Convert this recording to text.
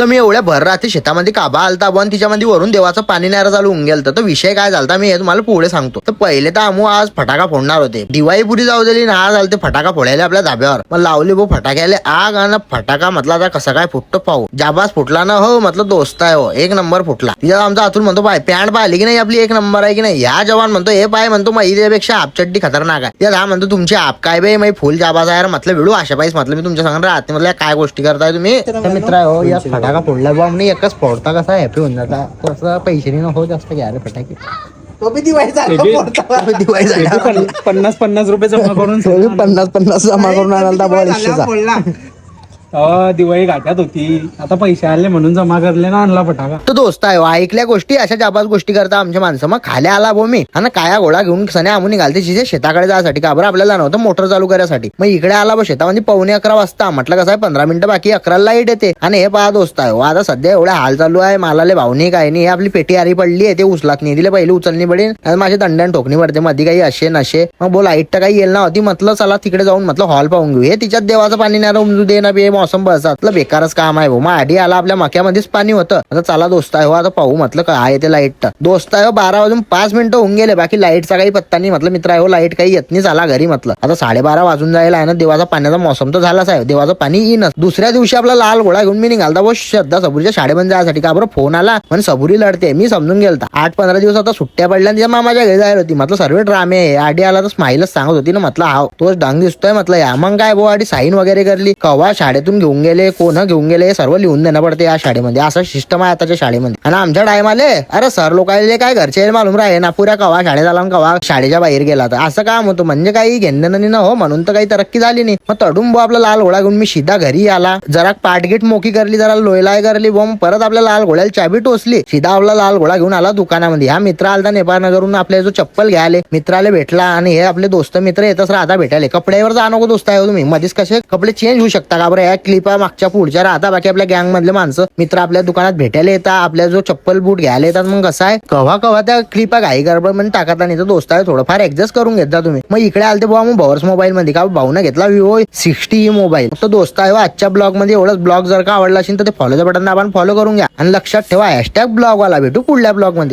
तर मी एवढ्या भर रात्री शेतामध्ये काबा आलता पण तिच्यामध्ये वरून देवाचं पाणी नाही चालू होऊन गेलं. तर विषय काय झालता मी हे तुम्हाला पुढे सांगतो. तर पहिले तर आम्ही आज फटाका फोडणार होते. दिवाळी पुरी जाऊ दिली ना, आज आलते फटाका फोडायला आपल्या धाब्यावर. मग लावली भाऊ फटाक्याले आग आणि फटाका म्हटला आता कसं काय फुटतो पाहू. जाबाज फुटला ना हो, म्हटलं दोस्त आहे हो, एक नंबर फुटला. तिच्यात आमचा अतुल म्हणतो पाय पॅन्ट पाहिली की नाही आपली एक नंबर आहे की नाही. या जवान म्हणतो हे पाय म्हणतो मग त्यापेक्षा आपचड्डी खतरनाक आहे. त्यात हा म्हणतो तुमची आप काय बाई मग फुल जाबाज आहे म्हटलं व्हिडिओ अशा पाहिजे. म्हटलं मी तुमच्या सांगणार राहते म्हटलं काय गोष्टी करताय तुम्ही. मित्र हो या फटाका फोडला बा म्हणे एकच फोडता कसा हॅपी होऊन जाता तसं पैसे नाही हो जास्त घ्या रे फटाके. तो बी दिवाळी 50 रुपये जमा करून 50 जमा करून आणाल दिवाळी घाट्यात होती. आता पैसे आले म्हणून जमा करले ना आणला फटाका. तो दोस्त आहे ऐकल्या गोष्टी अशा जाबाज गोष्टी करता आमच्या माणसं. मग खाली आला भो मी आणि काया घोडा घेऊन सने आम्ही निघालते तिथे शेताकडे जायसाठी. का बरं आपल्याला नव्हतं मोटर चालू करायसाठी. मग इकडे आला बा शेतामध्ये 11:15 वाजता. म्हटलं कसं आहे 15 मिनिटं बाकी 11ला लाईट येते. आणि हे पहा दोस्त आहे आता सध्या एवढा हाल चालू आहे. मालाले भावनी काय नाही. आपली पेटी आरी पडली आहे ते उचलात नाही दिले पहिले उचलणी पडेल आणि माझे दंड्यान ठोकणी पडते मध्ये काही असे नशे. मग बोल लाईट तर काही येईल ना होती. म्हटलं चला तिकडे जाऊन म्हटलं हॉल पाहून घेऊ. हे तिच्यात देवाचं पाणी नाही राहून दे ना बे मौसम बसत बेकारच काम आहे. मग आधी आला आपल्या मक्यामध्येच पाणी होतं. आता चला दोस्त आहे हो आता पाहू म्हटलं काय ते लाईट. दोस्त आहे 12 वाजून 5 मिनिटं होऊन गेले बाकी लाईटचा काही पत्ता नाही. म्हटलं मित्र आहे हो लाईट काही येत नाही झाला घरी. म्हटलं आता 12:30 वाजून जायला आहे ना. देवाचा पाण्याचा मोसम तर झालाच आहे. देवाचं पाणी येईनच. दुसऱ्या दिवशी आपला लाल घोडा घेऊन मी निघालता व श्रद्धा सबुरीच्या शाळेमध्ये जायसाठी. का बरं फोन आला पण सबुरी लढते. मी समजून गेलता 8-15 दिवस आता सुट्ट्या पडल्या तिच्या मामाच्या घरी जायला होती. म्हटलं सर्व ड्रामे आहे. आडी आला तर स्माईलच सांगत होती ना. म्हटलं हा तोच डांग दिसतोय म्हटलं या. मग काय बो आडी साईन वगैरे करली. कवा शाळेतून घेऊन गेले कोण घेऊन गेले सर्व लिहून देणं पडते या शाळेमध्ये. असं सिस्टम आहे आताच्या शाळेमध्ये. आणि आमच्या टायमाले अरे सर लोकांना काय घरचे मालूम राहे ना पुऱ्या कवा शाळेत आला कवा शाळेच्या बाहेर गेला. तर असं काम होतं म्हणजे काही घेणं नाही ना हो. म्हणून तर काही तरक्की झाली नाही. मग तडून बो आपला लाल घोडा घेऊन मी सीधा घरी आला. जरा पाठगीट मोकी करली जरा लोयलाय करली बॉम्ब परत आपल्या लाल घोड्याला चाबी टोचली. सीधा आपला लाल घोडा घेऊन आला दुकानामध्ये. हा मित्र आलता नेपाळ नगरून आपल्या जो चप्पल घ्यायले मित्राला भेटला. आणि हे आपले दोस्त मित्र येतच राहता भेटायला. कपड्यावर जा नको दोस्त आहे तुम्ही मध्येच कसे कपडे चेंज होऊ शकता का बरं. या क्लिपा मागच्या पुढच्या राहता बाकी आपल्या गँग मधले माणसं मित्र आपल्या दुकानात भेटायला येतात. आपल्या जो चप्पल बूट घ्यायला येतात. मग कसं आहे कवा त्या क्लिपा घाई गडबड म्हणजे टाकता नाही तर दोस्त आहे थोडंफार ऍडजस्ट करून घेता तुम्ही. मग इकडे आलते बुवा मग भवर्स मोबाईल मध्ये का भाऊन घेतला Vivo 60 मोबाईल. तर दोस्त आहे आजच्या ब्लॉग मध्ये एवढंच. ब्लॉग जर का आवडला असेल तर ते फॉलोचं बटन आपण फॉलो करून घ्या आणि लक्षात ठेवा # ब्लॉग वाला. भेटू पुढल्या ब्लॉग मध्ये.